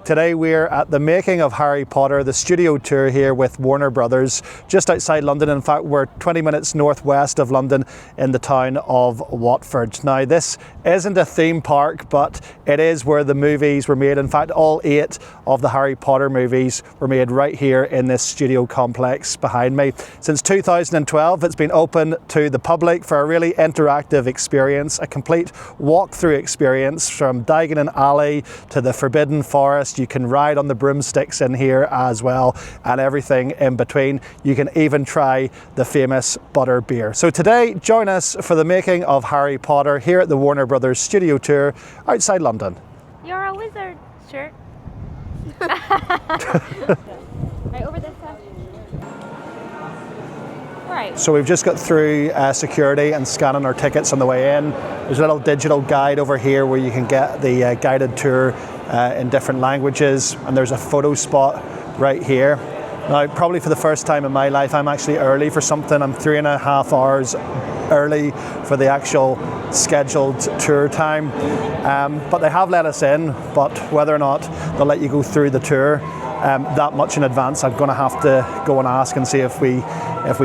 Today we're at the making of Harry Potter, the studio tour here with Warner Brothers, just outside London. In fact, we're 20 minutes northwest of London in the town of Watford. Now, this isn't a theme park, but it is where the movies were made. In fact, all 8 of the Harry Potter movies were made right here in this studio complex behind me. Since 2012, it's been open to the public for a really interactive experience, a complete walk-through experience from Diagon Alley to the Forbidden Forest. You can ride on the broomsticks in here as well, and everything in between. You can even try the famous butterbeer. So today, join us for the making of Harry Potter here at the Warner Brothers studio tour outside London. You're a wizard, sure. Right over this side. Right. So we've just got through security and scanning our tickets on the way in. There's a little digital guide over here where you can get the guided tour in different languages, and there's a photo spot right here. Now, probably for the first time in my life, I'm actually early for something. I'm 3.5 hours early for the actual scheduled tour time, but they have let us in. But whether or not they'll let you go through the tour that much in advance, I'm going to have to go and ask and see if we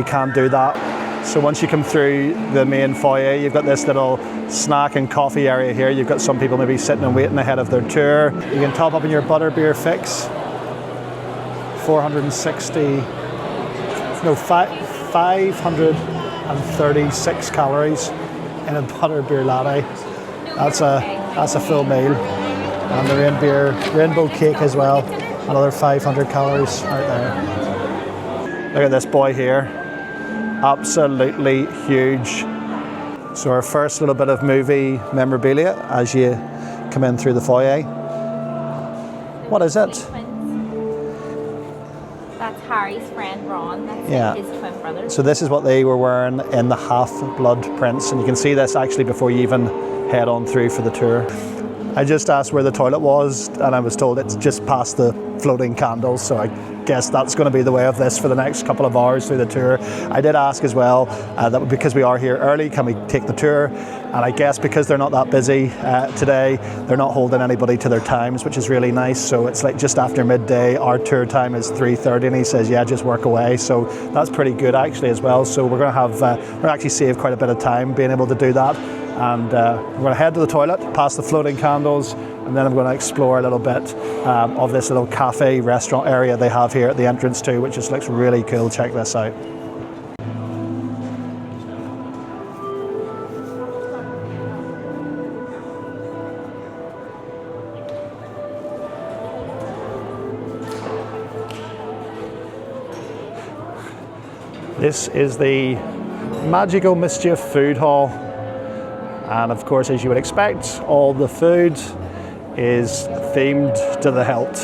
can do that. So once you come through the main foyer, you've got this little snack and coffee area here. You've got some people maybe sitting and waiting ahead of their tour. You can top up on your butterbeer fix. 536 calories in a butterbeer latte. That's a full meal. And the rainbow cake as well. Another 500 calories right there. Look at this boy here. Absolutely huge. So our first little bit of movie memorabilia as you come in through the foyer. What is it? That's Harry's friend Ron. That's his twin brother. So this is what they were wearing in the Half-Blood Prince, and you can see this actually before you even head on through for the tour. I just asked where the toilet was, and I was told it's just past the floating candles, so I guess that's going to be the way of this for the next couple of hours through the tour. I did ask as well that because we are here early, can we take the tour? And I guess because they're not that busy today, they're not holding anybody to their times, which is really nice. So it's like just after midday. Our tour time is 3:30, and he says, yeah, just work away. So that's pretty good actually as well. So we're going to have we're actually save quite a bit of time being able to do that. And we're going to head to the toilet, past the floating candles, and then I'm going to explore a little bit of this little cafe restaurant area they have here at the entrance too, which just looks really cool. Check this out. This is the Magical Mischief Food Hall. And of course, as you would expect, all the food is themed to the hilt.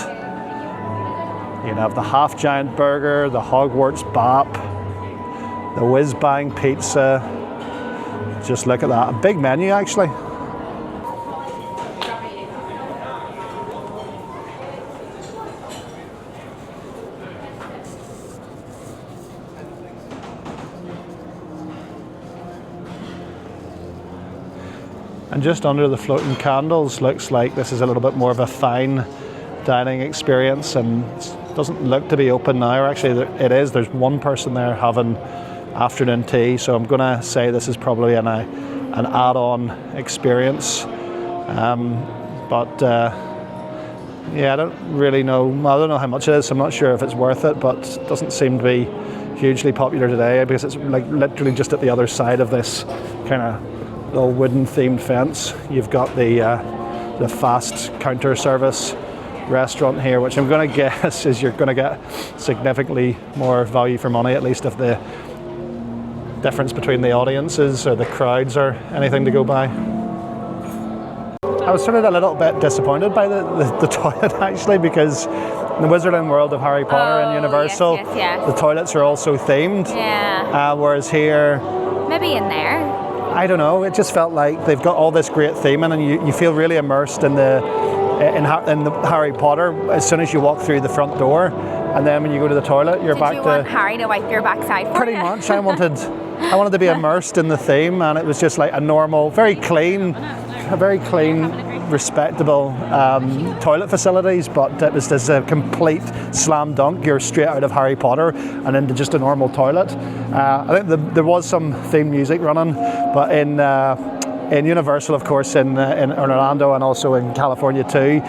You can have the half giant burger, the Hogwarts bap, the whiz bang pizza. Just look at that, a big menu actually. And just under the floating candles, looks like this is a little bit more of a fine dining experience, and it doesn't look to be open now. Or actually, it is. There's one person there having afternoon tea, so I'm going to say this is probably an add-on experience. Yeah, I don't really know. Well, I don't know how much it is. So I'm not sure if it's worth it, but it doesn't seem to be hugely popular today because it's like literally just at the other side of this kind of little wooden themed fence. You've got the fast counter service restaurant here, which I'm going to guess is you're going to get significantly more value for money, at least if the difference between the audiences or the crowds or anything to go by. I was sort of a little bit disappointed by the toilet actually, because in the Wizarding World of Harry Potter and Universal, yes. The toilets are also themed. Yeah. Whereas here, maybe in there. I don't know, it just felt like they've got all this great theming, and you feel really immersed in the Harry Potter as soon as you walk through the front door, and then when you go to the toilet, you're back to... Did you want Harry to wipe your backside for pretty you? much. I wanted to be immersed in the theme, and it was just like a normal, very clean very clean, respectable toilet facilities, but it was just a complete slam dunk. You're straight out of Harry Potter and into just a normal toilet. I think there was some theme music running, but in Universal, of course, in Orlando and also in California too,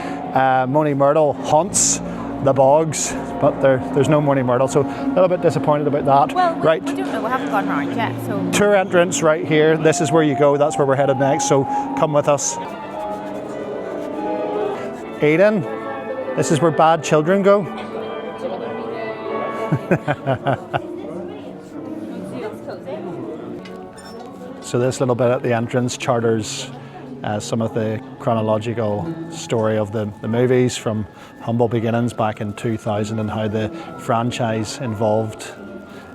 Moaning Myrtle haunts the bogs, but there's no Moaning Myrtle, so a little bit disappointed about that. Well, right. we don't know, we haven't gone around yet, so... Tour entrance right here, this is where you go, that's where we're headed next, so come with us. Aiden, this is where bad children go. So this little bit at the entrance charters some of the chronological story of the movies from humble beginnings back in 2000 and how the franchise evolved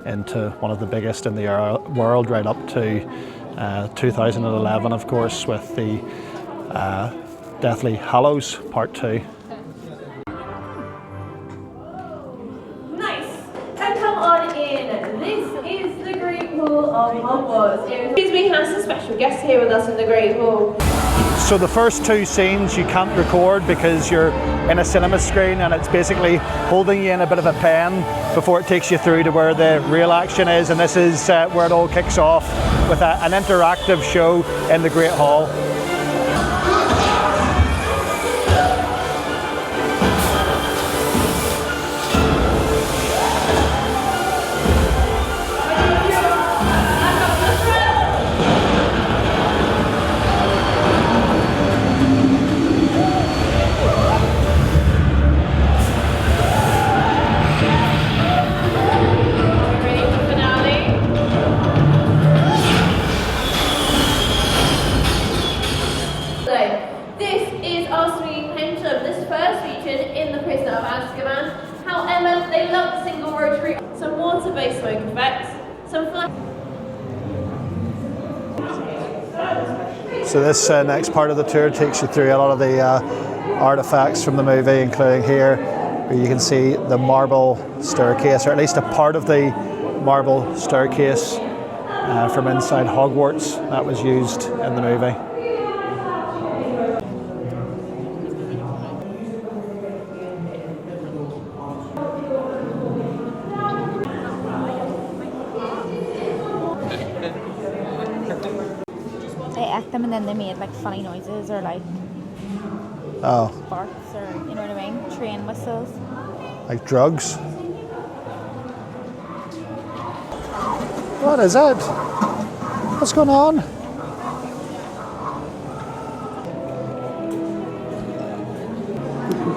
into one of the biggest in the world right up to 2011, of course, with the Deathly Hallows Part 2. Nice! And come on in. This is the Great Hall of Hogwarts. We have some special guests here with us in the Great Hall. So the first two scenes you can't record because you're in a cinema screen and it's basically holding you in a bit of a pen before it takes you through to where the real action is, and this is where it all kicks off with an interactive show in the Great Hall. Some water-based smoke effects, some So this next part of the tour takes you through a lot of the artifacts from the movie, including here where you can see the marble staircase, or at least a part of the marble staircase from inside Hogwarts that was used in the movie. Them and then they made like funny noises or like barks or you know what I mean, train whistles. Like drugs. What is it? What's going on?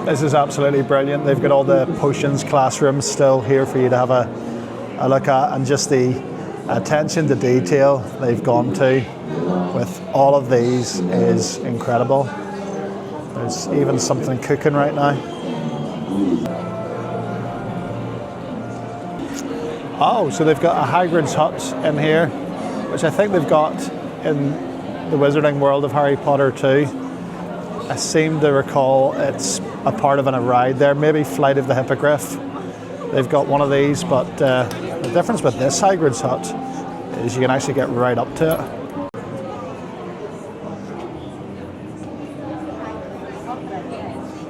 This is absolutely brilliant. They've got all the potions classrooms still here for you to have a look at, and just the attention to detail they've gone to with all of these is incredible. There's even something cooking right now. Oh, so they've got a Hagrid's hut in here, which I think they've got in the Wizarding World of Harry Potter too. I seem to recall it's a part of a ride there, maybe Flight of the Hippogriff. They've got one of these, but the difference with this Hagrid's hut is you can actually get right up to it.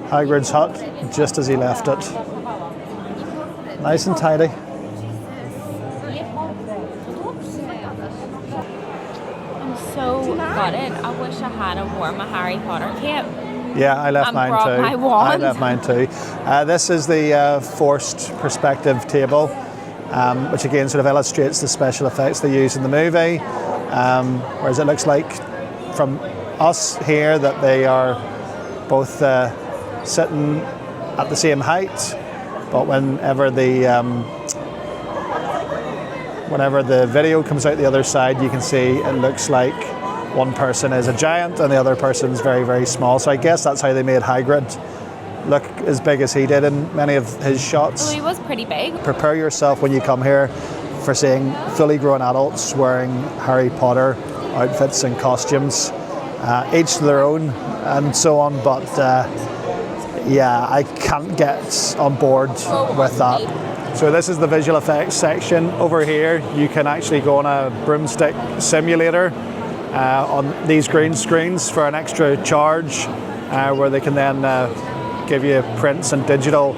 Hagrid's hut, just as he left it. Nice and tidy. I'm so gutted. I wish I had worn my Harry Potter cape. Yeah, I left mine too. My wand. I left mine too. This is the forced perspective table, which again sort of illustrates the special effects they use in the movie. Whereas it looks like from us here that they are both sitting at the same height, but whenever the video comes out the other side, you can see it looks like one person is a giant and the other person is very, very small. So I guess that's how they made Hagrid look as big as he did in many of his shots. Well, he was pretty big. Prepare yourself when you come here for seeing fully grown adults wearing Harry Potter outfits and costumes, each to their own and so on, but yeah, I can't get on board with that. So this is the visual effects section. Over here you can actually go on a broomstick simulator on these green screens for an extra charge, where they can then give you prints and digital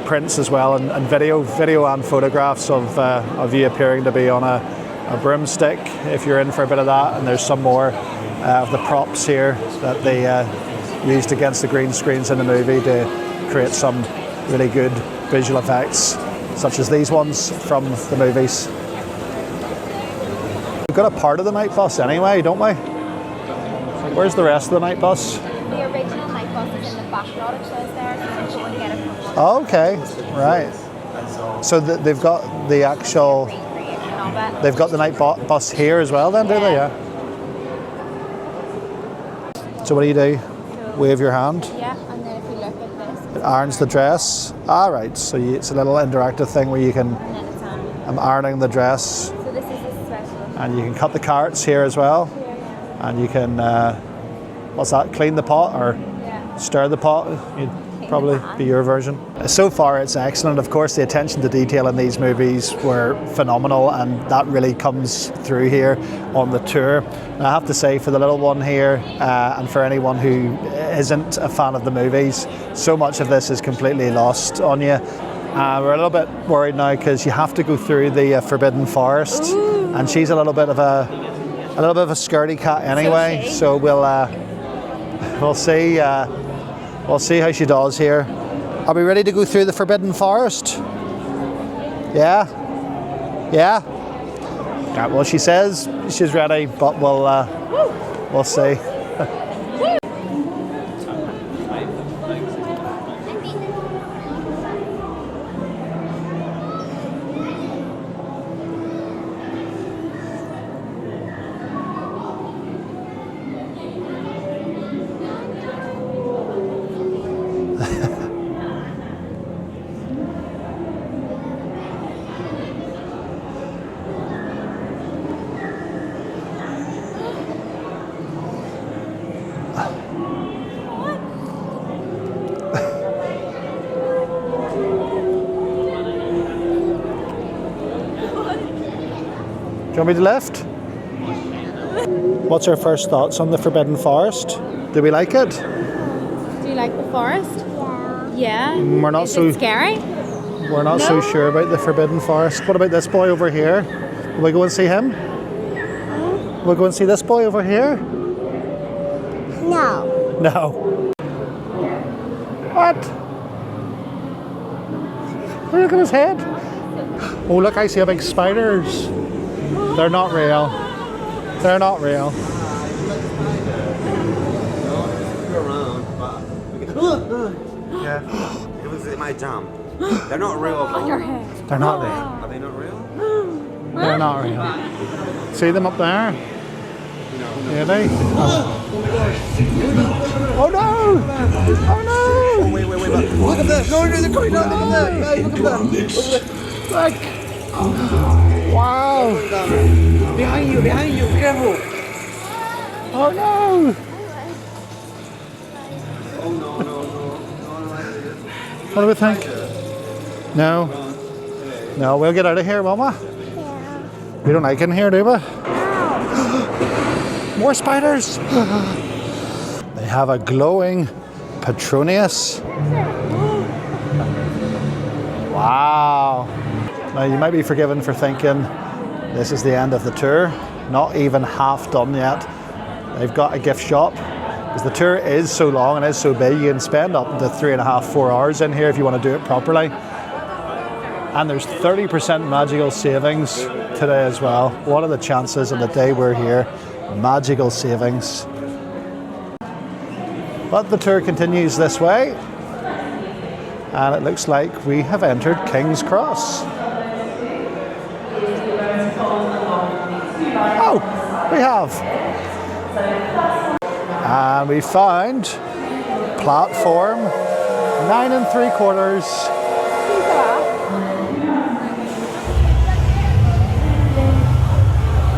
prints as well, and video and photographs of you appearing to be on a broomstick if you're in for a bit of that. And there's some more of the props here that they used against the green screens in the movie to create some really good visual effects, such as these ones from the movies. We've got a part of the night bus anyway, don't we? Where's the rest of the night bus? The original night bus is in the Backlot, it says there, so you can get it from one. Oh, okay, right. So they've got the actual, they've got the night bus here as well then, do they? Yeah. So what do? Wave your hand? Yeah, and then if you look at this, It irons the dress. All right, so it's a little interactive thing where you can, and then it's on. I'm ironing the dress, So this is a special. and you can cut the carrots here as well, and you can, what's that, clean the pot or Yeah. stir the pot? You'd probably be your version. So far it's excellent. Of course, the attention to detail in these movies were phenomenal, and that really comes through here on the tour. And I have to say, for the little one here, and for anyone who isn't a fan of the movies, so much of this is completely lost on you. We're a little bit worried now because you have to go through the Forbidden Forest, and she's a little bit of a scaredy cat anyway. So we'll see. We'll see how she does here. Are we ready to go through the Forbidden Forest? Yeah? Yeah? Yeah, well, she says she's ready, but we'll see. Do you want me to lift? What's our first thoughts on the Forbidden Forest? Do we like it? Do you like the forest? Yeah. Yeah? We're not Is so it scary? We're not so sure about the Forbidden Forest. What about this boy over here? Will we go and see him? We'll go and see this boy over here? No. No. What? Look at his head. Oh, look, I see a big spiders. They're not real. They're not real. Yeah, it was in my jump. They're not real. On your head. They're not real. Are they not real? They're not real. See them up there? Yeah, they? Oh no! Oh no! Wait. Look at that! No, they're coming down. Look at that! Guys, look at that! Look! Wow! Behind you! Careful! Oh no! Oh no. What do we think? No. No, we'll get out of here, won't we? Yeah. We don't like it in here, do we? More spiders! They have a glowing Petronius. Wow. Now you might be forgiven for thinking this is the end of the tour. Not even half done yet. They've got a gift shop. Because the tour is so long and is so big, you can spend up to 3.5-4 hours in here if you want to do it properly. And there's 30% magical savings today as well. What are the chances on the day we're here? Magical savings. But the tour continues this way, and it looks like we have entered King's Cross. Oh, we have. And we found platform 9 3/4.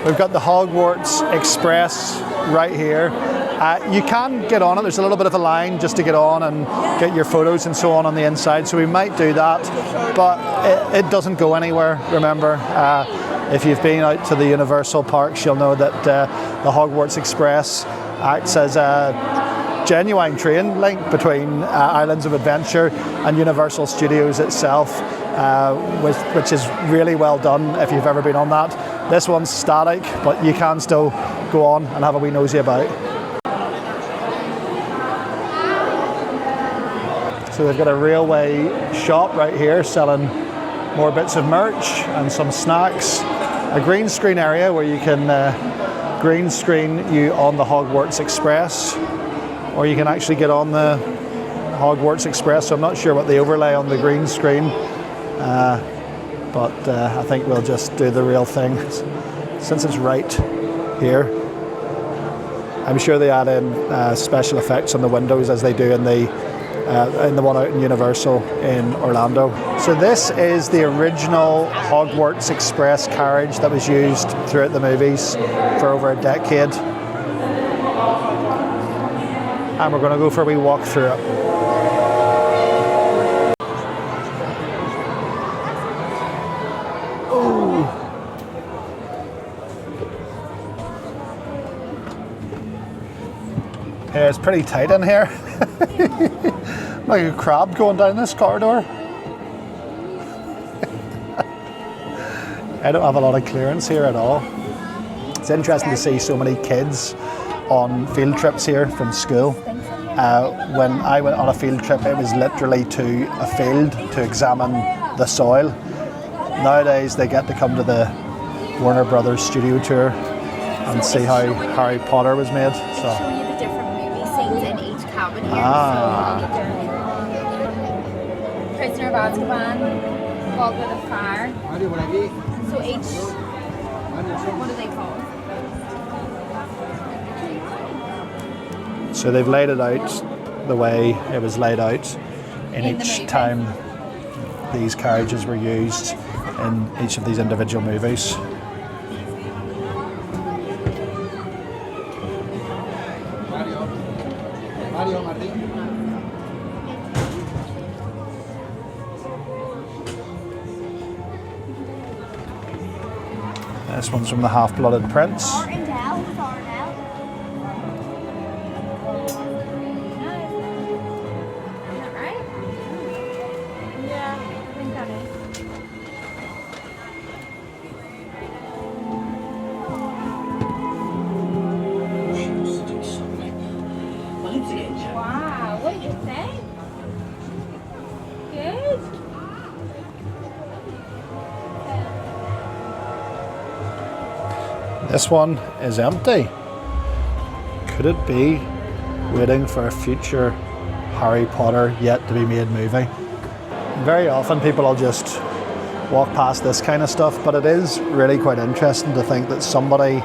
We've got the Hogwarts Express right here. You can get on it. There's a little bit of a line just to get on and get your photos and so on the inside. So we might do that, but it doesn't go anywhere, remember. If you've been out to the Universal parks, you'll know that the Hogwarts Express acts as a genuine train link between Islands of Adventure and Universal Studios itself, which is really well done if you've ever been on that. This one's static, but you can still go on and have a wee nosy about. So they've got a railway shop right here selling more bits of merch and some snacks. A green screen area where you can green screen you on the Hogwarts Express, or you can actually get on the Hogwarts Express. So I'm not sure what the overlay on the green screen, but I think we'll just do the real thing since it's right here. I'm sure they add in special effects on the windows as they do in the one out in Universal in Orlando. So this is the original Hogwarts Express carriage that was used throughout the movies for over a decade. And we're going to go for a wee walk through it. Ooh. Yeah, it's pretty tight in here. Like a crab going down this corridor. I don't have a lot of clearance here at all. It's interesting to see so many kids on field trips here from school. When I went on a field trip, it was literally to a field to examine the soil. Nowadays they get to come to the Warner Brothers studio tour and see how Harry Potter was made. So. Show you the different movie scenes in each cabin here. Prisoner of Azkaban, Goblet of Fire. So each, what are they called? So they've laid it out the way it was laid out in each time these carriages were used in each of these individual movies. This one's from the Half-Blooded Prince. Wow, what do you think? Good? This one is empty. Could it be waiting for a future Harry Potter yet to be made movie? Very often people will just walk past this kind of stuff, but it is really quite interesting to think that somebody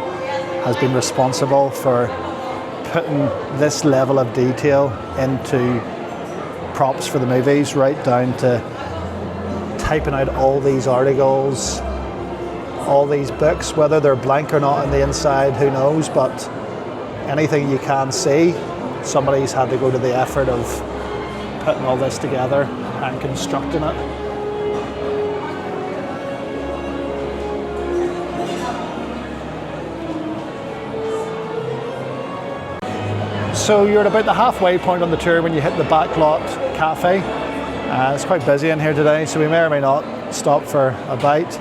has been responsible for putting this level of detail into props for the movies, right down to typing out all these articles, all these books, whether they're blank or not on the inside, who knows, but anything you can see, somebody's had to go to the effort of putting all this together and constructing it. So you're at about the halfway point on the tour when you hit the Backlot Cafe. It's quite busy in here today, so we may or may not stop for a bite.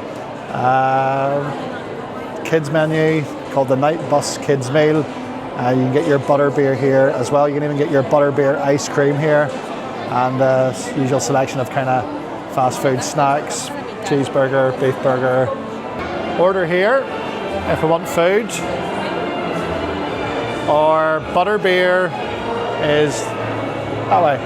Kids menu called the Night Bus Kids Meal. You can get your butterbeer here as well. You can even get your butterbeer ice cream here, and usual selection of kind of fast food snacks, cheeseburger, beef burger. Order here if we want food, or butterbeer is that way.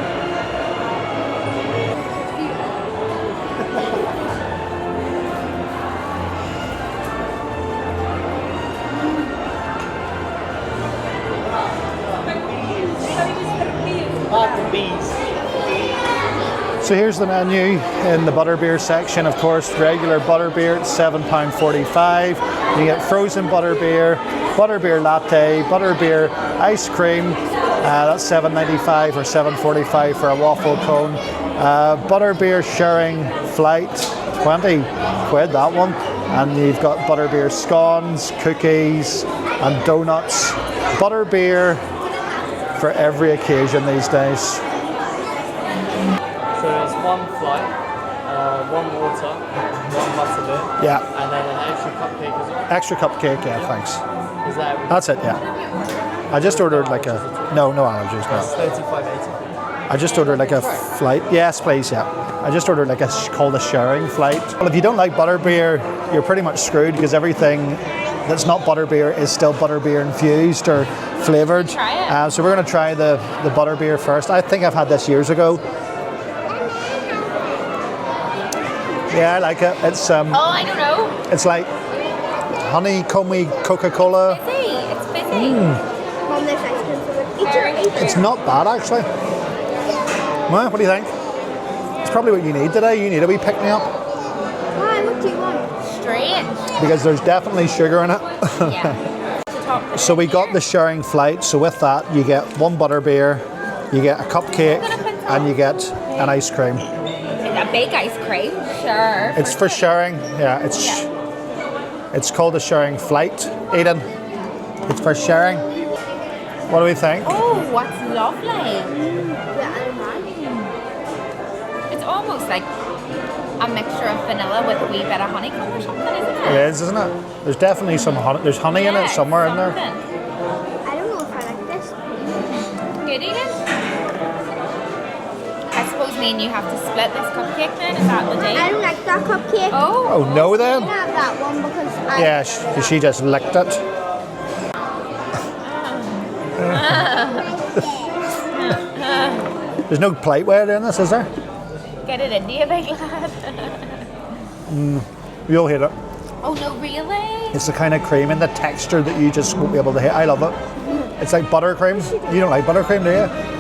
So here's the menu in the butterbeer section. Of course, regular butterbeer, it's £7.45. You can get frozen butterbeer, butterbeer latte, butterbeer ice cream. That's $7.95 or $7.45 for a waffle cone. Butterbeer sharing flight, 20 quid that one. And you've got butterbeer scones, cookies, and donuts. Butterbeer for every occasion these days. So it's one flight, one water, one butterbeer, Yeah. and then an extra cupcake as well. Extra cupcake, yeah, thanks. Is that everything? That's it, yeah. I just ordered like a... No allergies, no. $35.80. I just ordered like a flight. Yes, please, yeah. I just ordered like called a sharing flight. Well, if you don't like butterbeer, you're pretty much screwed because everything that's not butterbeer is still butterbeer infused or flavoured. Try it. So we're going to try the butterbeer first. I think I've had this years ago. Yeah, I like it. It's Oh, I don't know. it's like honeycomby Coca-Cola. Fizzy. It's fizzy. Mom, there's ice cream for it. It's not bad actually. Well, what do you think? It's probably what you need today. You need a wee pick-me-up Why? What do you want? Strange. because there's definitely sugar in it. Yeah. The top So we got the sharing flight. So with that, you get one butterbeer, you get a cupcake, and you get an ice cream. a big ice cream. Sure. It's for sharing. Yeah, it's called a sharing flight. Eden, it's for sharing. What do we think? Oh, what's lovely. Yeah, I'm right. It's almost like a mixture of vanilla with a wee bit of honeycomb or something, isn't it? It is, isn't it? There's definitely some honey. There's honey in it somewhere in there. I don't know if I like this. Good, Eden? I suppose me and you have to split this cupcake then, is that the I deal? don't like that cupcake. Oh. Oh no, I then. can have that one because I... Yeah, she just licked it. There's no plateware in this, is there? Get it into you, big lad. You'll hate it. Oh no, really? It's the kind of cream and the texture that you just won't be able to hit. I love it. It's like buttercream. You don't like buttercream, do you?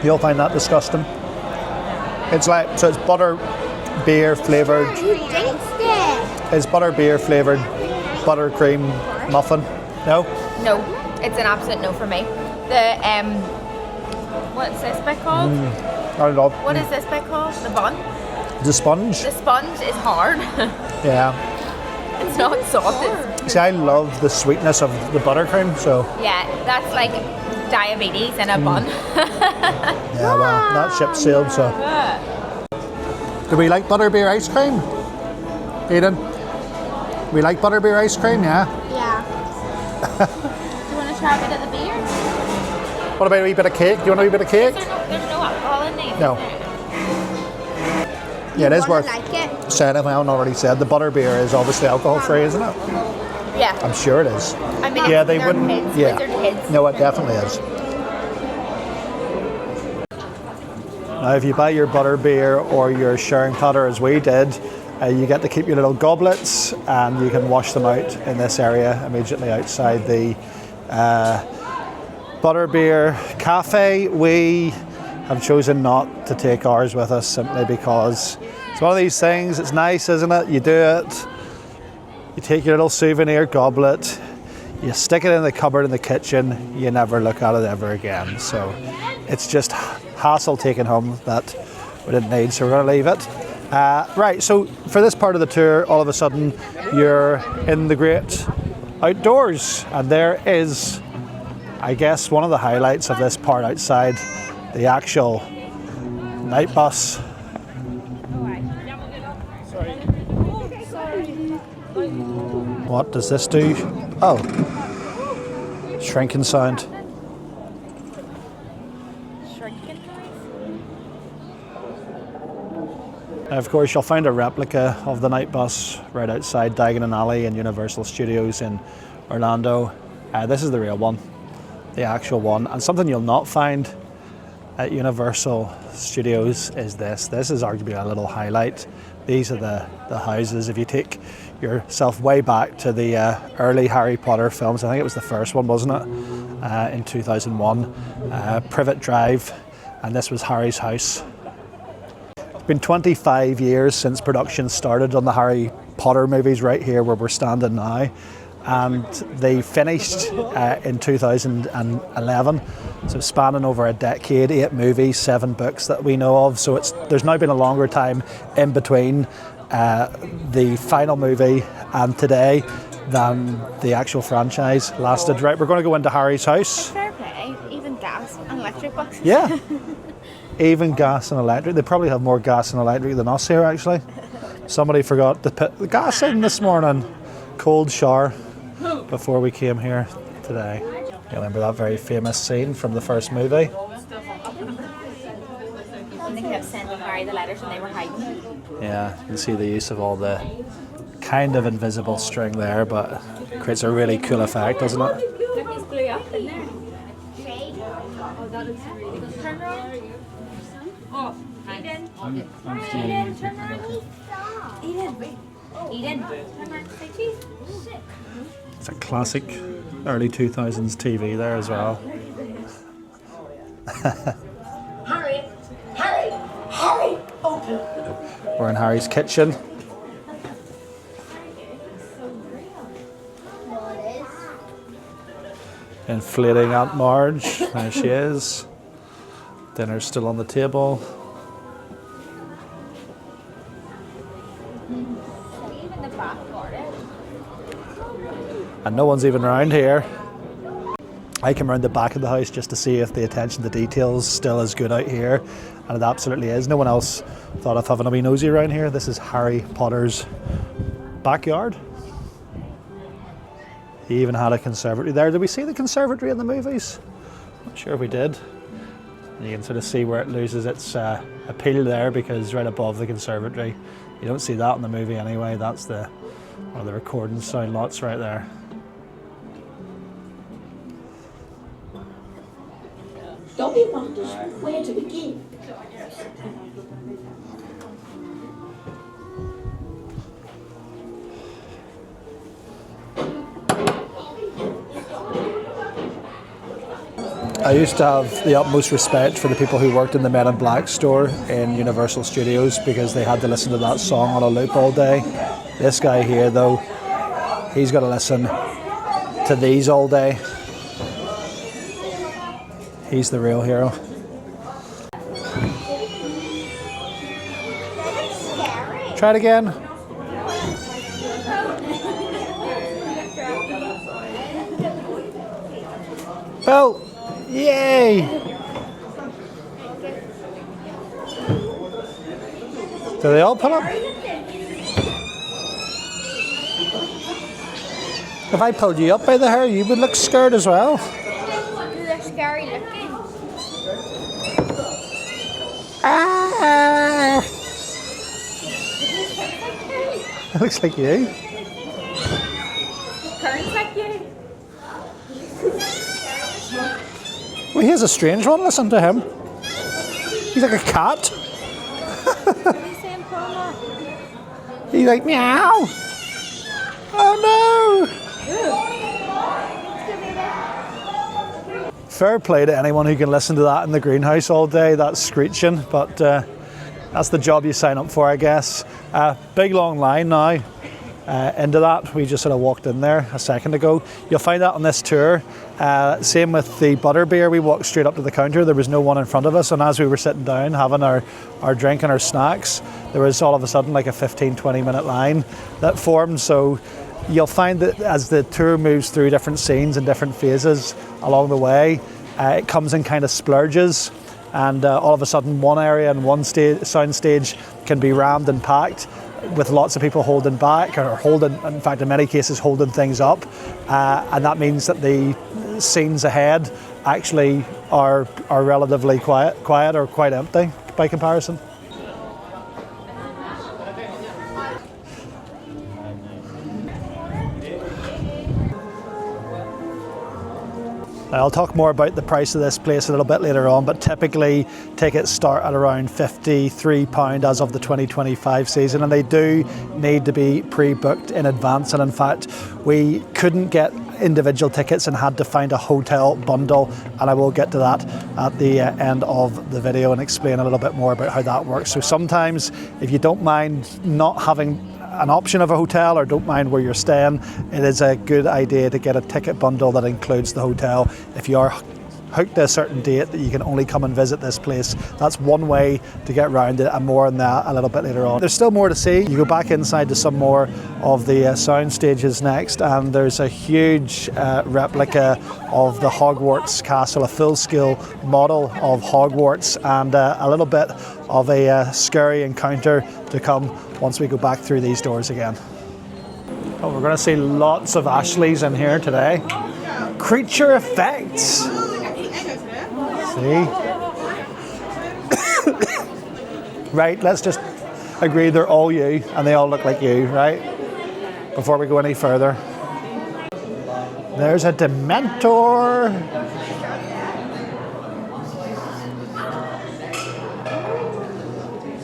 You'll find that disgusting. It's like, so it's butter beer flavoured. You dinked it. It's butter beer flavoured buttercream muffin. No? No, it's an absolute no for me. The what's this bit called? I love What is this bit called? The bun. the sponge. The sponge is hard. Yeah. It's not soft. It's, See, I love the sweetness of the buttercream, so yeah, that's like diabetes in a bun. yeah, well, that ship sailed, so. Do we like butterbeer ice cream? Eden? We like butterbeer ice cream, yeah? Yeah. Do you want to try a bit of the beer? What about a wee bit of cake? Do you want a wee bit of cake? There's no alcohol in these. No. is there? Yeah, it is Wanna worth like it? saying if I haven't already said. The butterbeer is obviously alcohol free, isn't it? Yeah. I'm sure it is. I mean, Yeah, they they're wouldn't. Kids, Yeah. Wizard kids. No, it definitely is. Now, if you buy your butterbeer or your sharing platter as we did, you get to keep your little goblets and you can wash them out in this area immediately outside the Butterbeer Cafe. We have chosen not to take ours with us simply because it's one of these things, it's nice, isn't it? You do it, you take your little souvenir goblet, you stick it in the cupboard in the kitchen, you never look at it ever again. So it's just hassle taking home that we didn't need, so we're going to leave it. Right, so for this part of the tour, all of a sudden you're in the great outdoors, and there is, I guess, one of the highlights of this part outside, the actual night bus. What does this do? Oh, shrinking sound. Of course, you'll find a replica of the night bus right outside Diagon Alley in Universal Studios in Orlando. This is the real one, the actual one. And something you'll not find at Universal Studios is this. This is arguably a little highlight. These are the houses. If you take yourself way back to the early Harry Potter films, I think it was the first one, wasn't it? In 2001, Privet Drive, and this was Harry's house. It's been 25 years since production started on the Harry Potter movies right here where we're standing now, and they finished in 2011. So spanning over a decade, 8 movies, 7 books that we know of. So there's now been a longer time in between the final movie and today than the actual franchise lasted. Right, we're going to go into Harry's house. Fair play, even gas and electric boxes. Yeah, even gas and electric. They probably have more gas and electric than us here, actually. Somebody forgot to put the gas in this morning. Cold shower before we came here today. You remember that very famous scene from the first movie? And they kept sending Harry the letters and they were hiding. Yeah, you can see the use of all the kind of invisible string there, but it creates a really cool effect, doesn't it? Look, he's blew up in there. Oh, that looks really good. Turn around. Oh, Eden. Eden, turn around. Eden. Eden, turn around. Say cheese. It's a classic early 2000s TV there as well. Harry! Harry! Harry! Open! We're in Harry's kitchen. Inflating Aunt Marge. There she is. Dinner's still on the table. Even the back garden. And no one's even around here. I came around the back of the house just to see if the attention to detail's still as good out here, and it absolutely is. No one else thought of having a wee nosy around here. This is Harry Potter's backyard. He even had a conservatory there. Did we see the conservatory in the movies? Not sure if we did. And you can sort of see where it loses its appeal there, because right above the conservatory, you don't see that in the movie anyway. That's one of the recording sound lots right there. Don't be wondering where to begin. I used to have the utmost respect for the people who worked in the Men in Black store in Universal Studios, because they had to listen to that song on a loop all day. This guy here, though, he's got to listen to these all day. He's the real hero. Try it again. Bill! Yay! Do they all pull up? If I pulled you up by the hair, you would look scared as well. They're scary looking. Ah! It looks like you. Current's like you. Well, here's a strange one. Listen to him. He's like a cat. What are you saying, Paula? He's like, meow. Oh no! Fair play to anyone who can listen to that in the greenhouse all day. That's screeching, but that's the job you sign up for, I guess. Big long line now into that. We just sort of walked in there a second ago. You'll find that on this tour. Same with the butterbeer. We walked straight up to the counter. There was no one in front of us, and as we were sitting down having our drink and our snacks, there was all of a sudden like a 15-20 minute line that formed. So you'll find that as the tour moves through different scenes and different phases along the way, it comes in kind of splurges, and all of a sudden one area and one sound stage can be rammed and packed with lots of people holding back, or holding, in fact in many cases, holding things up, and that means that the scenes ahead actually are relatively quiet or quite empty by comparison. I'll talk more about the price of this place a little bit later on, but typically tickets start at around £53 as of the 2025 season, and they do need to be pre-booked in advance. And in fact, we couldn't get individual tickets and had to find a hotel bundle, and I will get to that at the end of the video and explain a little bit more about how that works. So sometimes, if you don't mind not having an option of a hotel or don't mind where you're staying, it is a good idea to get a ticket bundle that includes the hotel. If you are hooked to a certain date that you can only come and visit this place, that's one way to get around it, and more on that a little bit later on. There's still more to see. You go back inside to some more of the sound stages next, and there's a huge replica of the Hogwarts castle, a full-scale model of Hogwarts, and a little bit of a scary encounter to come once we go back through these doors again. Oh, we're going to see lots of Ashleys in here today. Creature effects. See? Right, let's just agree they're all you and they all look like you, right? Before we go any further. There's a Dementor.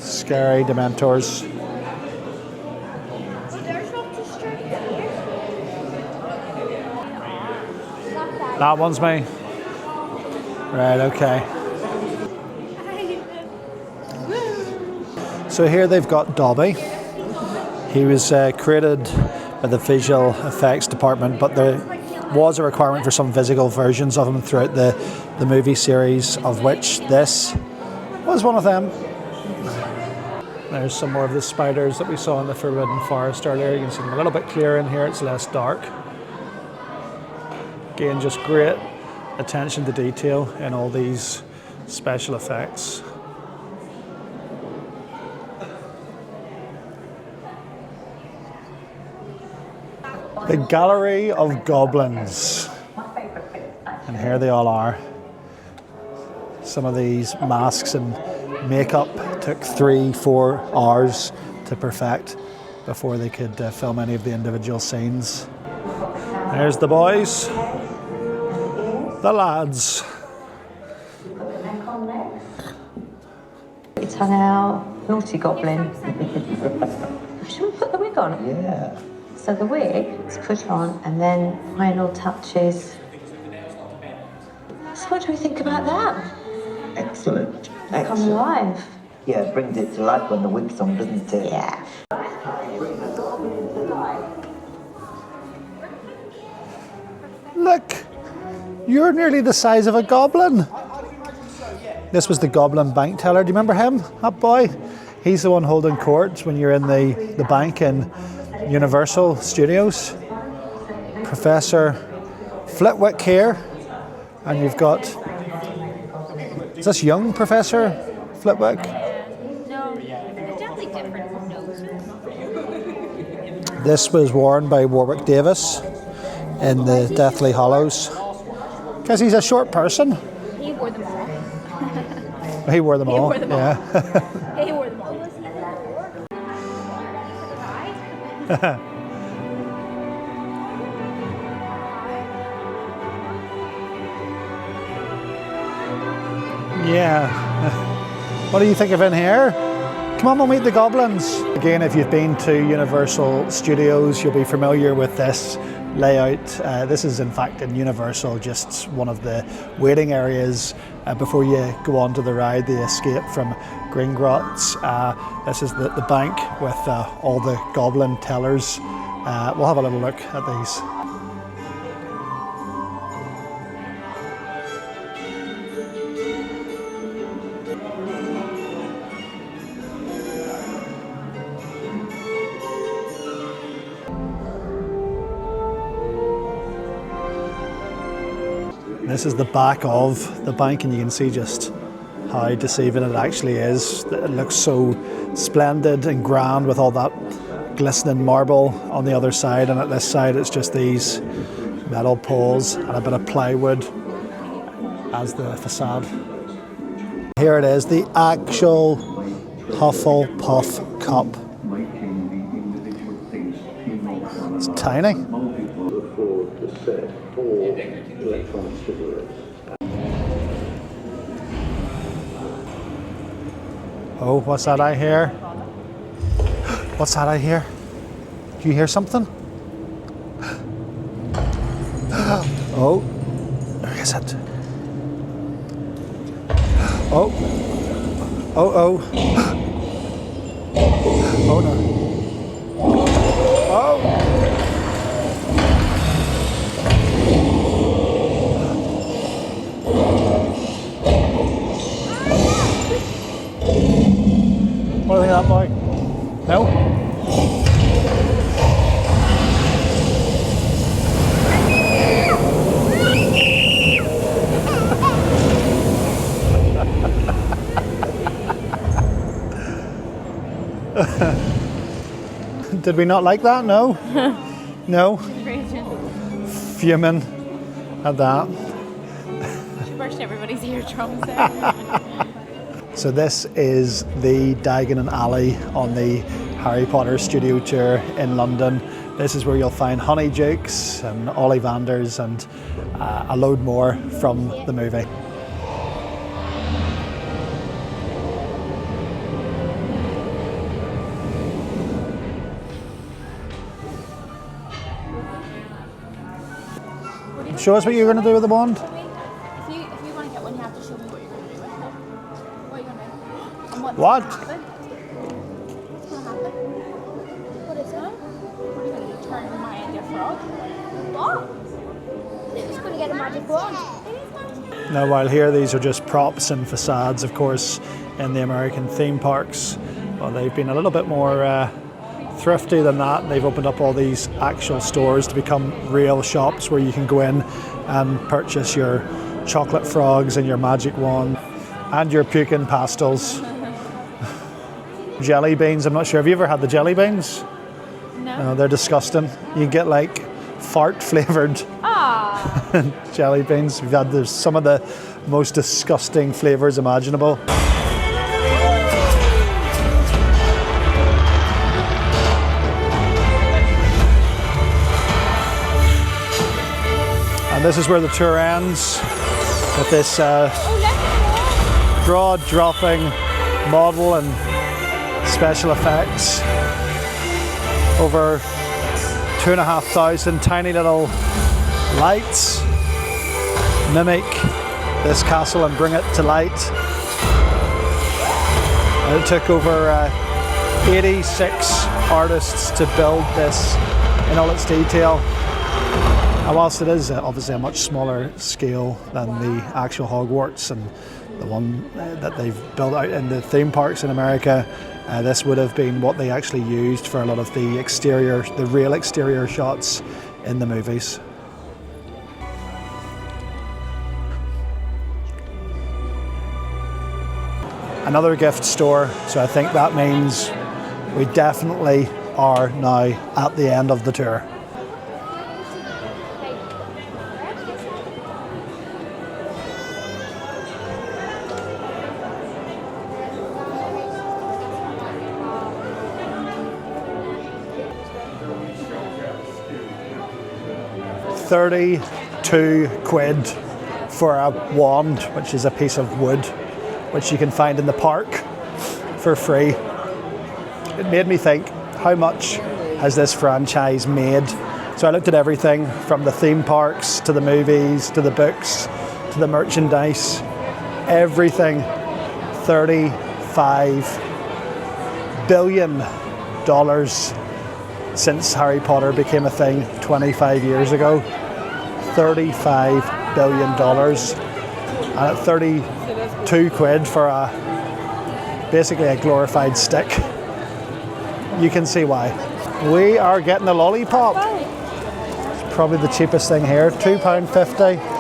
Scary Dementors. That one's me. Right, okay. So here they've got Dobby. He was created by the visual effects department, but there was a requirement for some physical versions of him throughout the movie series, of which this was one of them. There's some more of the spiders that we saw in the Forbidden Forest earlier. You can see them a little bit clearer in here, it's less dark. Again, just great attention to detail in all these special effects. The Gallery of Goblins. And here they all are. Some of these masks and makeup took 3-4 hours to perfect before they could film any of the individual scenes. There's the boys. The lads. It's on our naughty goblin. Should we put the wig on? Yeah. So the wig is put on and then final touches. So what do we think about that? Excellent. Come Excellent. alive. Yeah, it brings it to life when the wig's on, doesn't it? Yeah. Look, you're nearly the size of a goblin. This was the Goblin bank teller. Do you remember him, that boy? He's the one holding court when you're in the bank in Universal Studios. Professor Flitwick here. And you've got, is this young Professor Flitwick? No, they're definitely different noses. This was worn by Warwick Davis in the Deathly Hallows. Because he's a short person. He wore them all. He wore them all. wore them all. Yeah. He wore them all. Yeah. What do you think of in here? Come on, we'll meet the goblins. Again, if you've been to Universal Studios, you'll be familiar with this layout. This is in fact in Universal, just one of the waiting areas before you go on to the ride, the escape from Gringotts. This is the bank with all the goblin tellers. We'll have a little look at these. This is the back of the bank, and you can see just how deceiving it actually is. It looks so splendid and grand with all that glistening marble on the other side, and at this side it's just these metal poles and a bit of plywood as the facade. Here it is, the actual Hufflepuff cup. It's tiny. Oh, what's that I hear? What's that I hear? Do you hear something? Oh, where is it? Oh, oh, oh. Oh no. What do you think of that, boy? No? Did we not like that? No? No? Fuming at that. Burst everybody's eardrums there. So this is the Diagon Alley on the Harry Potter studio tour in London. This is where you'll find Honeydukes and Ollivanders and a load more from the movie. Show us what you're going to do with the wand. If you want to get one, you have to show me what you're going to do with it. What are you going to do? And what's What? What's going to happen? What is it? What are you going to do? Turn Maya into a frog? What? It's going to get a magic wand. It is magic. Now while here these are just props and facades, of course, in the American theme parks, well, they've been a little bit more thrifty than that. They've opened up all these actual stores to become real shops where you can go in and purchase your chocolate frogs and your magic wand and your puking pastels. Jelly beans, I'm not sure. Have you ever had the jelly beans? No. They're disgusting. You can get like fart flavoured jelly beans. We've had some of the most disgusting flavours imaginable. And this is where the tour ends, with this jaw-dropping model and special effects. Over 2,500 tiny little lights mimic this castle and bring it to light. And it took over 86 artists to build this in all its detail. And whilst it is obviously a much smaller scale than the actual Hogwarts and the one that they've built out in the theme parks in America, this would have been what they actually used for a lot of the exterior, the real exterior shots in the movies. Another gift store, so I think that means we definitely are now at the end of the tour. £32 for a wand, which is a piece of wood, which you can find in the park for free. It made me think, how much has this franchise made? So I looked at everything from the theme parks to the movies to the books to the merchandise, everything. $35 billion since Harry Potter became a thing 25 years ago. $35 billion. And at £32 for basically a glorified stick, you can see why. We are getting a lollipop. It's probably the cheapest thing here, £2.50.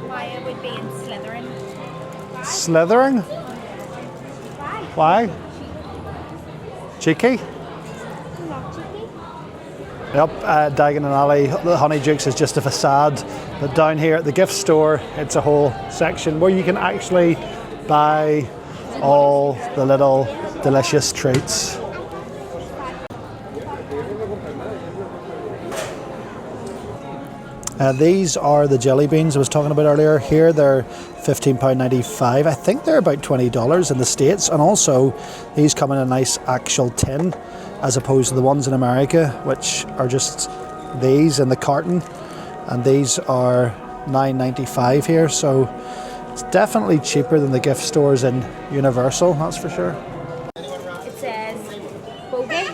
Maya would be in Slytherin. Slytherin? Why? Cheeky? Yep, Diagon Alley, the Honeydukes is just a facade, but down here at the gift store, it's a whole section where you can actually buy all the little delicious treats. These are the jelly beans I was talking about earlier. Here they're £15.95. I think they're about $20 in the States. And also these come in a nice actual tin as opposed to the ones in America, which are just these in the carton. And these are $9.95 here. So it's definitely cheaper than the gift stores in Universal, that's for sure. It says bogey.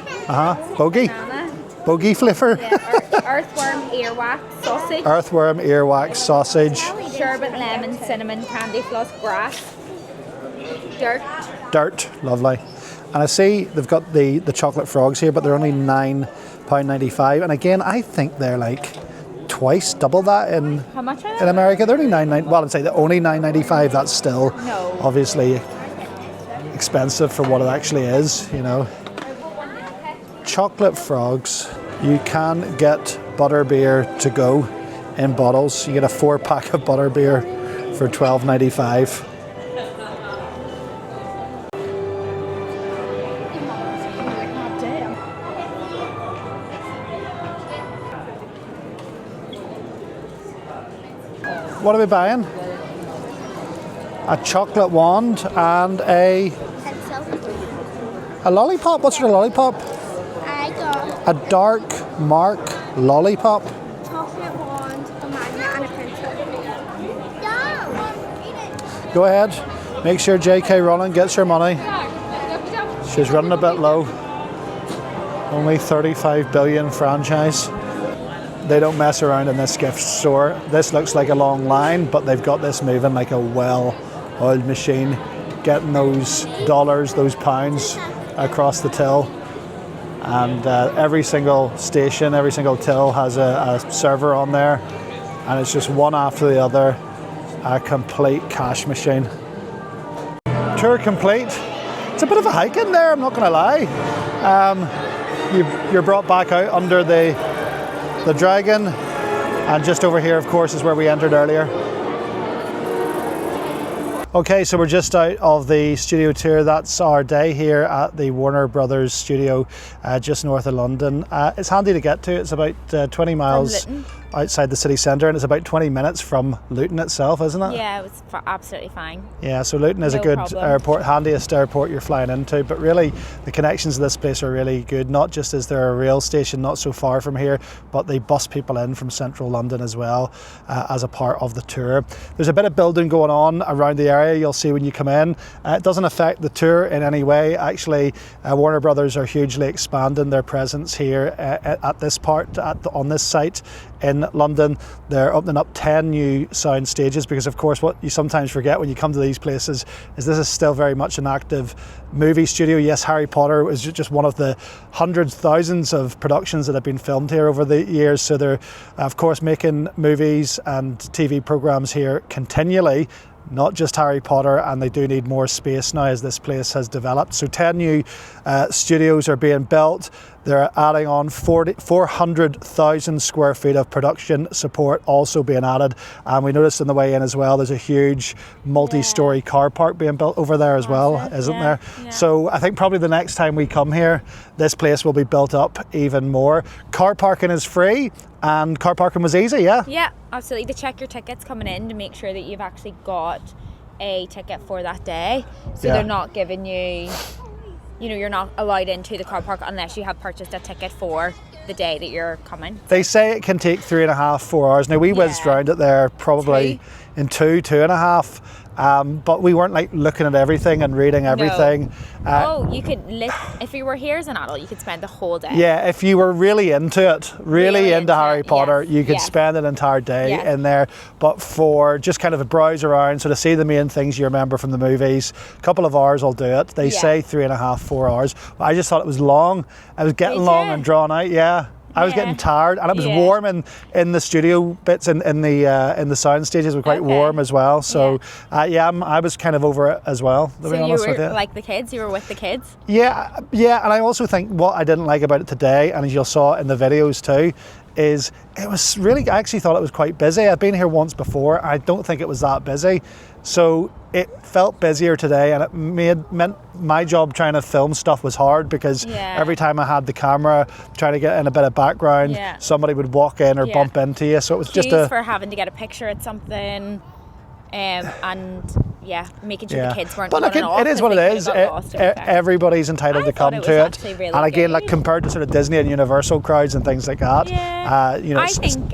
Bogey. Banana. Bogey flavour. Yeah, earthworm earwax sausage. Earthworm earwax sausage. Sherbet lemon cinnamon candy floss grass. Dirt. Dirt, lovely. And I see they've got the chocolate frogs here, but they're only £9.95. And again, I think they're like twice, double that in How much are in they? America. They're only £9.95. Well, I'd say they're only £9.95. That's still No. obviously expensive for what it actually is, you know. Chocolate frogs. You can get butterbeer to go in bottles. You get a 4-pack of butterbeer for £12.95. What are we buying? A chocolate wand and a lollipop. What's your lollipop? I got A dark mark lollipop. chocolate wand, a magnet, and a pencil. No! Go ahead. Make sure J.K. Rowling gets her money. She's running a bit low. Only 35 billion franchise. They don't mess around in this gift store. This looks like a long line, but they've got this moving like a well-oiled machine, getting those dollars, those pounds across the till. And every single station, every single till has a server on there, and it's just one after the other, a complete cash machine. Tour complete. It's a bit of a hike in there, I'm not going to lie. You're brought back out under the Diagon, and just over here, of course, is where we entered earlier. Okay, so we're just out of the studio tour. That's our day here at the Warner Brothers studio just north of London. It's handy to get to. It's about 20 miles outside the city centre, and it's about 20 minutes from Luton itself, isn't it? Yeah, it was absolutely fine. Yeah, so Luton is a No good problem. airport, handiest airport you're flying into, but really the connections to this place are really good. Not just is there a rail station not so far from here, but they bus people in from central London as well as a part of the tour. There's a bit of building going on around the area, you'll see when you come in. It doesn't affect the tour in any way. Actually, Warner Brothers are hugely expanding their presence here at this part, on this site in London. They're opening up 10 new sound stages, because of course what you sometimes forget when you come to these places is this is still very much an active movie studio. Yes, Harry Potter was just one of the hundreds, thousands of productions that have been filmed here over the years, so they're of course making movies and TV programs here continually, not just Harry Potter, and they do need more space now as this place has developed. So 10 new studios are being built. They're adding on 400,000 square feet of production support also being added. And we noticed on the way in as well, there's a huge multi-storey car park being built over there as well, isn't there? Yeah. So I think probably the next time we come here, this place will be built up even more. Car parking is free, and car parking was easy, yeah? Yeah, absolutely. To check your tickets coming in to make sure that you've actually got a ticket for that day. So Yeah. they're not giving you, you're not allowed into the car park unless you have purchased a ticket for the day that you're coming. They say it can take 3.5, 4 hours. Now we whizzed Yeah. around it there probably in 2.5. But we weren't like looking at everything and reading everything. You could, if you were here as an adult, you could spend the whole day. Yeah, if you were really into it, really into Harry Potter, yes, you could yes. spend an entire day Yes. in there. But for just kind of a browse around, so to see the main things you remember from the movies, a couple of hours will do it. They say 3.5, 4 hours. But I just thought it was long. It was getting Did long you? and drawn out, yeah. I was Yeah. getting tired, and it was Yeah. warm in the studio bits, in the sound stages were quite Okay. warm as well. So I was kind of over it as well, to So be you honest with were you. like the kids, you were with the kids? Yeah, and I also think what I didn't like about it today, and as you saw in the videos too, is it was really, I actually thought it was quite busy. I've been here once before. I don't think it was that busy. So it felt busier today, and it meant my job trying to film stuff was hard because every time I had the camera trying to get in a bit of background, somebody would walk in or bump into you. So it was just for having to get a picture at something, and making sure the kids weren't. But look, it is what it is. Everybody's entitled to come to it. Really and again, good. like compared to sort of Disney and Universal crowds and things like that, I think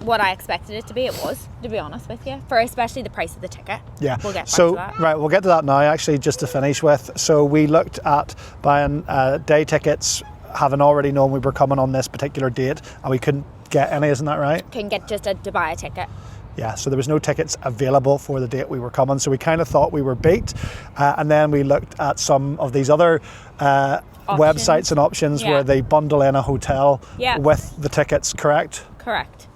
what I expected it to be, it was, to be honest with you, for especially the price of the ticket. Yeah. We'll get back to that. Right, we'll get to that now. Actually, just to finish with, so we looked at buying day tickets, having already known we were coming on this particular date, and we couldn't get any. Isn't that right? Couldn't get just to buy a ticket. Yeah, so there was no tickets available for the date we were coming, so we kind of thought we were beat. And then we looked at some of these other websites and options where they bundle in a hotel with the tickets, correct? Correct.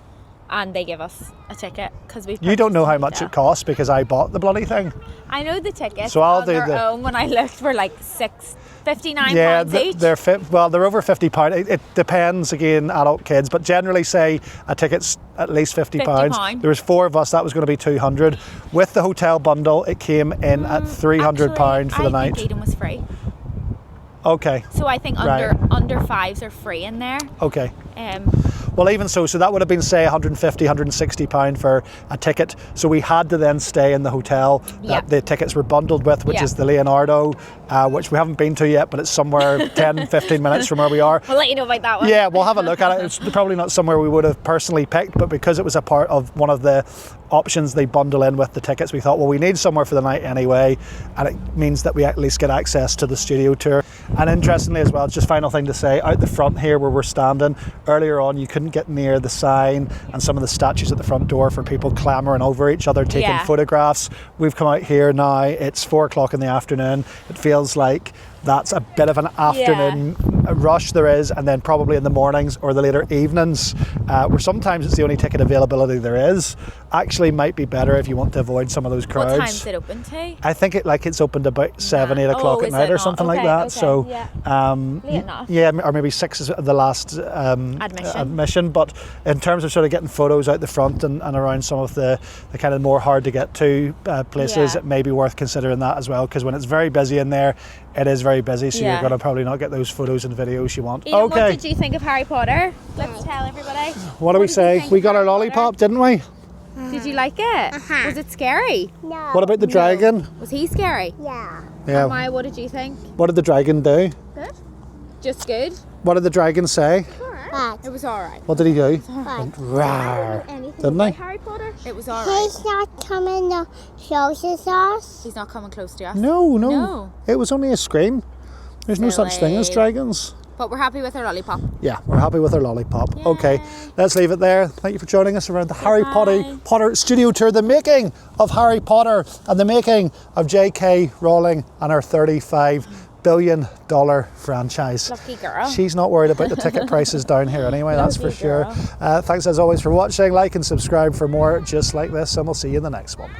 And they give us a ticket because we've. You don't know how much it costs because I bought the bloody thing. I know the tickets. So I'll on do their the own when I looked were like £59 each. they're they're over £50. It depends again, adult kids, but generally say a ticket's at least £50. There was 4 of us. That was going to be £200. With the hotel bundle, it came in at £300 for the night. I think Eden was free. Okay. So I think under fives are free in there. Okay. Well, even so that would have been, say, £150, £160 for a ticket. So we had to then stay in the hotel that the tickets were bundled with, which is the Leonardo, which we haven't been to yet, but it's somewhere 10, 15 minutes from where we are. We'll let you know about that one. Yeah, we'll have a look at it. It's probably not somewhere we would have personally picked, but because it was a part of one of the options they bundle in with the tickets, we thought, well, we need somewhere for the night anyway, and it means that we at least get access to the studio tour. And interestingly as well, just final thing to say, out the front here where we're standing, earlier on you couldn't get near the sign and some of the statues at the front door for people clambering over each other taking photographs. We've come out here now, it's 4 o'clock in the afternoon. It feels like that's a bit of an afternoon rush there is, and then probably in the mornings or the later evenings, where sometimes it's the only ticket availability there is, actually might be better if you want to avoid some of those crowds. What time's it open to? I think it's opened about 7, 8 o'clock at night or something like that. So late enough. Yeah, or maybe 6 is the last admission. But in terms of sort of getting photos out the front and around some of the kind of more hard to get to places, it may be worth considering that as well, because when it's very busy in there, it is very busy, so you're going to probably not get those photos and videos you want. Ian, what did you think of Harry Potter? Let's tell everybody. What do we say? We got our lollipop, didn't we? Did you like it? Was it scary? No. What about the dragon? Was he scary? Yeah. Yeah. Maya, what did you think? What did the dragon do? Good. Just good? What did the dragon say? But It was alright. What did he do? Rawr. Didn't he? Harry Potter? It was alright. He's not coming to close us. He's not coming close to us. No. It was only a scream. There's no such thing as dragons. But we're happy with our lollipop. Yeah, we're happy with our lollipop. Yay. Okay, let's leave it there. Thank you for joining us around the Harry Potter studio tour, the making of Harry Potter and the making of J.K. Rowling and her $35 billion franchise. Lucky girl. She's not worried about the ticket prices down here anyway, that's for sure. Thanks as always for watching. Like and subscribe for more just like this, and we'll see you in the next one.